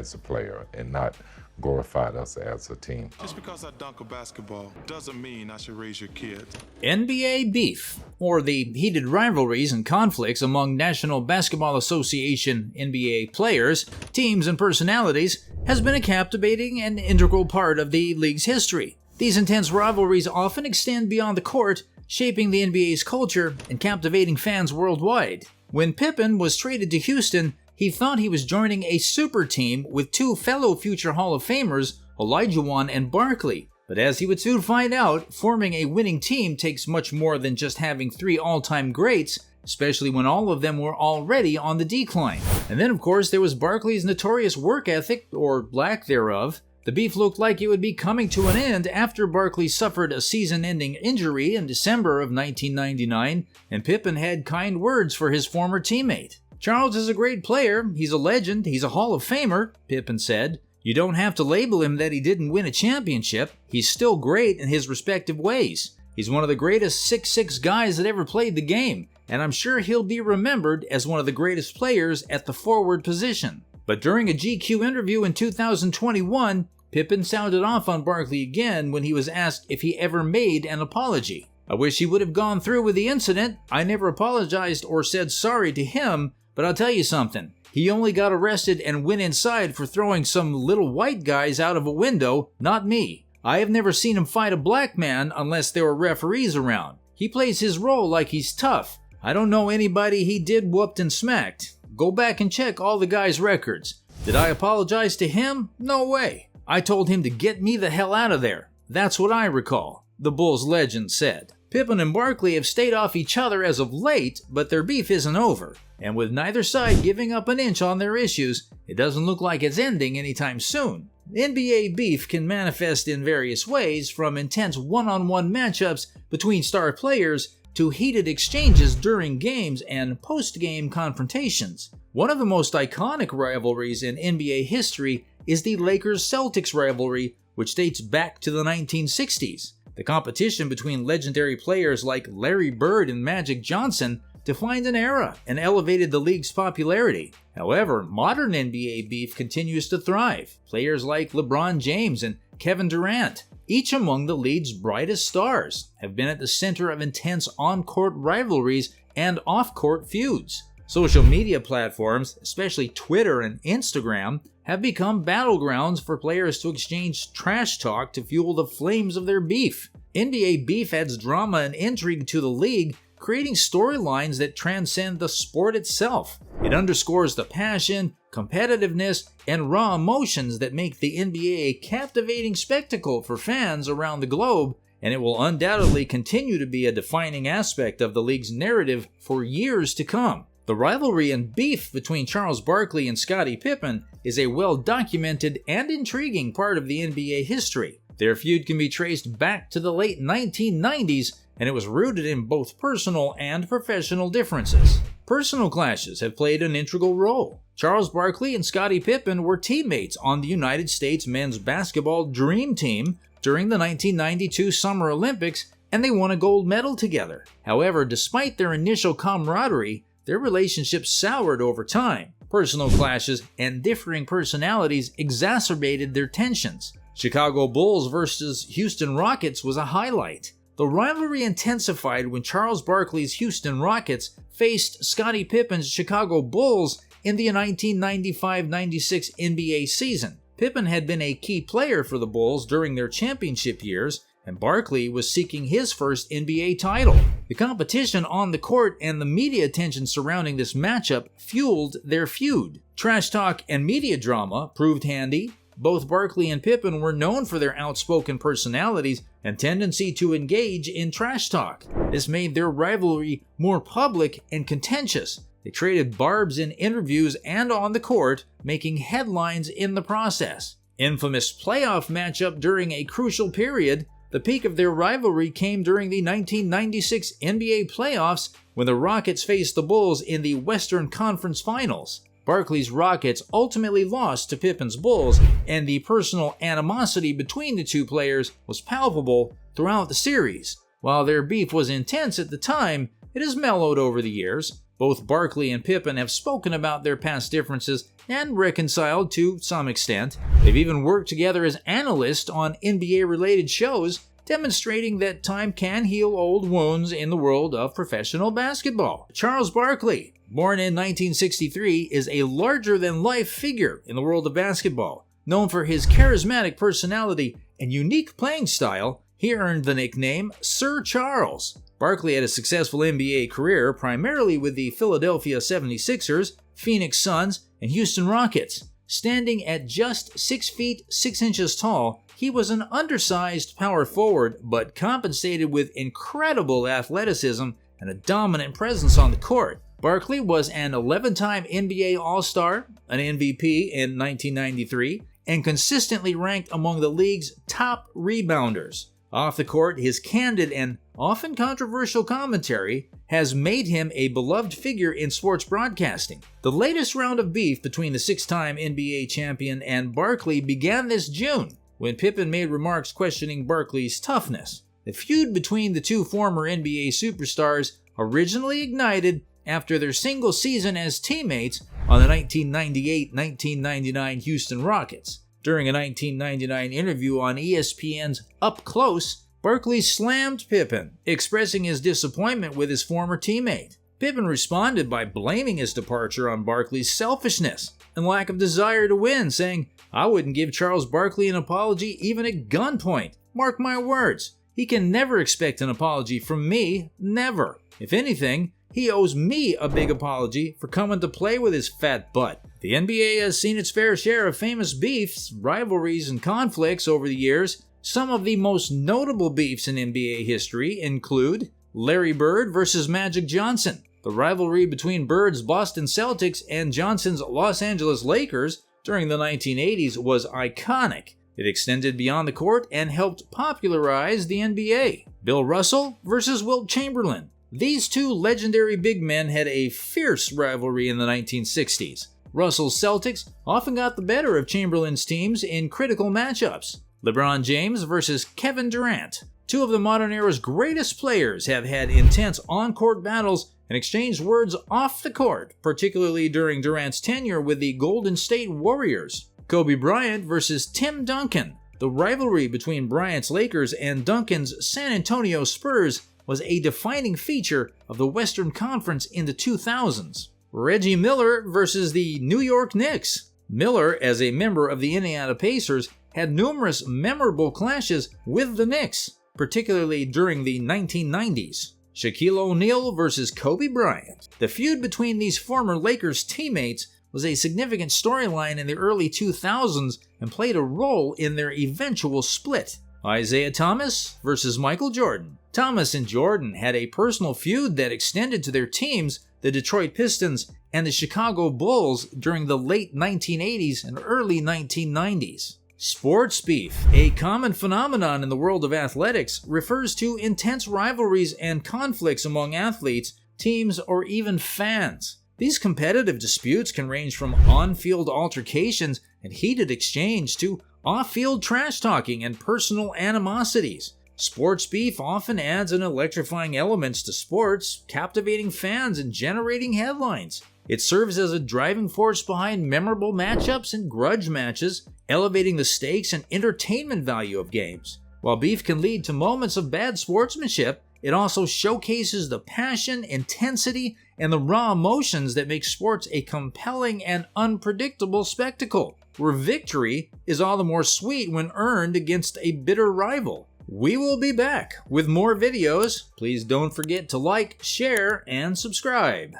as a player and not glorified us as a team. Just because I dunk a basketball doesn't mean I should raise your kids. NBA beef, or the heated rivalries and conflicts among National Basketball Association NBA players, teams, and personalities, has been a captivating and integral part of the league's history. These intense rivalries often extend beyond the court, shaping the NBA's culture and captivating fans worldwide. When Pippen was traded to Houston, he thought he was joining a super team with two fellow future Hall of Famers, Olajuwon and Barkley. But as he would soon find out, forming a winning team takes much more than just having three all-time greats, especially when all of them were already on the decline. And then, of course, there was Barkley's notorious work ethic, or lack thereof. The beef looked like it would be coming to an end after Barkley suffered a season-ending injury in December of 1999, and Pippen had kind words for his former teammate. "Charles is a great player, he's a legend, he's a Hall of Famer," Pippen said. "You don't have to label him that he didn't win a championship. He's still great in his respective ways. He's one of the greatest 6'6" guys that ever played the game, and I'm sure he'll be remembered as one of the greatest players at the forward position." But during a GQ interview in 2021, Pippen sounded off on Barkley again when he was asked if he ever made an apology. "I wish he would have gone through with the incident. I never apologized or said sorry to him. But I'll tell you something, he only got arrested and went inside for throwing some little white guys out of a window, not me. I have never seen him fight a black man unless there were referees around. He plays his role like he's tough. I don't know anybody he did whooped and smacked. Go back and check all the guys' records. Did I apologize to him? No way. I told him to get me the hell out of there. That's what I recall," the Bulls legend said. Pippen and Barkley have stayed off each other as of late, but their beef isn't over. And with neither side giving up an inch on their issues, it doesn't look like it's ending anytime soon. NBA beef can manifest in various ways, from intense one-on-one matchups between star players to heated exchanges during games and post-game confrontations. One of the most iconic rivalries in NBA history is the Lakers-Celtics rivalry, which dates back to the 1960s. The competition between legendary players like Larry Bird and Magic Johnson defined an era and elevated the league's popularity. However, modern NBA beef continues to thrive. Players like LeBron James and Kevin Durant, each among the league's brightest stars, have been at the center of intense on-court rivalries and off-court feuds. Social media platforms, especially Twitter and Instagram, have become battlegrounds for players to exchange trash talk to fuel the flames of their beef. NBA beef adds drama and intrigue to the league, creating storylines that transcend the sport itself. It underscores the passion, competitiveness, and raw emotions that make the NBA a captivating spectacle for fans around the globe, and it will undoubtedly continue to be a defining aspect of the league's narrative for years to come. The rivalry and beef between Charles Barkley and Scottie Pippen is a well-documented and intriguing part of the NBA history. Their feud can be traced back to the late 1990s, and it was rooted in both personal and professional differences. Personal clashes have played an integral role. Charles Barkley and Scottie Pippen were teammates on the United States men's basketball Dream Team during the 1992 Summer Olympics, and they won a gold medal together. However, despite their initial camaraderie, their relationship soured over time. Personal clashes and differing personalities exacerbated their tensions. Chicago Bulls versus Houston Rockets was a highlight. The rivalry intensified when Charles Barkley's Houston Rockets faced Scottie Pippen's Chicago Bulls in the 1995-96 NBA season. Pippen had been a key player for the Bulls during their championship years, and Barkley was seeking his first NBA title. The competition on the court and the media attention surrounding this matchup fueled their feud. Trash talk and media drama proved handy. Both Barkley and Pippen were known for their outspoken personalities and tendency to engage in trash talk. This made their rivalry more public and contentious. They traded barbs in interviews and on the court, making headlines in the process. Infamous playoff matchup during a crucial period. The peak of their rivalry came during the 1996 NBA playoffs when the Rockets faced the Bulls in the Western Conference Finals. Barkley's Rockets ultimately lost to Pippen's Bulls, and the personal animosity between the two players was palpable throughout the series. While their beef was intense at the time, it has mellowed over the years. Both Barkley and Pippen have spoken about their past differences and reconciled to some extent. They've even worked together as analysts on NBA-related shows, demonstrating that time can heal old wounds in the world of professional basketball. Charles Barkley, born in 1963, is a larger-than-life figure in the world of basketball. Known for his charismatic personality and unique playing style, he earned the nickname Sir Charles. Barkley had a successful NBA career primarily with the Philadelphia 76ers, Phoenix Suns, and Houston Rockets. Standing at just 6 feet 6 inches tall, he was an undersized power forward but compensated with incredible athleticism and a dominant presence on the court. Barkley was an 11-time NBA All-Star, an MVP in 1993, and consistently ranked among the league's top rebounders. Off the court, his candid and often controversial commentary has made him a beloved figure in sports broadcasting. The latest round of beef between the 6-time NBA champion and Barkley began this June, when Pippen made remarks questioning Barkley's toughness. The feud between the two former NBA superstars originally ignited after their single season as teammates on the 1998-1999 Houston Rockets. During a 1999 interview on ESPN's Up Close, Barkley slammed Pippen, expressing his disappointment with his former teammate. Pippen responded by blaming his departure on Barkley's selfishness and lack of desire to win, saying, "I wouldn't give Charles Barkley an apology even at gunpoint. Mark my words, he can never expect an apology from me, never. If anything, he owes me a big apology for coming to play with his fat butt." The NBA has seen its fair share of famous beefs, rivalries, and conflicts over the years. Some of the most notable beefs in NBA history include Larry Bird versus Magic Johnson. The rivalry between Bird's Boston Celtics and Johnson's Los Angeles Lakers during the 1980s was iconic. It extended beyond the court and helped popularize the NBA. Bill Russell versus Wilt Chamberlain. These two legendary big men had a fierce rivalry in the 1960s. Russell's Celtics often got the better of Chamberlain's teams in critical matchups. LeBron James versus Kevin Durant. Two of the modern era's greatest players have had intense on-court battles and exchanged words off the court, particularly during Durant's tenure with the Golden State Warriors. Kobe Bryant versus Tim Duncan. The rivalry between Bryant's Lakers and Duncan's San Antonio Spurs was a defining feature of the Western Conference in the 2000s. Reggie Miller versus the New York Knicks. Miller, as a member of the Indiana Pacers, had numerous memorable clashes with the Knicks, particularly during the 1990s. Shaquille O'Neal versus Kobe Bryant. The feud between these former Lakers teammates was a significant storyline in the early 2000s and played a role in their eventual split. Isaiah Thomas versus Michael Jordan. Thomas and Jordan had a personal feud that extended to their teams, the Detroit Pistons and the Chicago Bulls, during the late 1980s and early 1990s. Sports beef, a common phenomenon in the world of athletics, refers to intense rivalries and conflicts among athletes, teams, or even fans. These competitive disputes can range from on-field altercations and heated exchange to off-field trash-talking and personal animosities. Sports beef often adds an electrifying element to sports, captivating fans and generating headlines. It serves as a driving force behind memorable matchups and grudge matches, elevating the stakes and entertainment value of games. While beef can lead to moments of bad sportsmanship, it also showcases the passion, intensity, and the raw emotions that make sports a compelling and unpredictable spectacle, where victory is all the more sweet when earned against a bitter rival. We will be back with more videos. Please don't forget to like, share, and subscribe.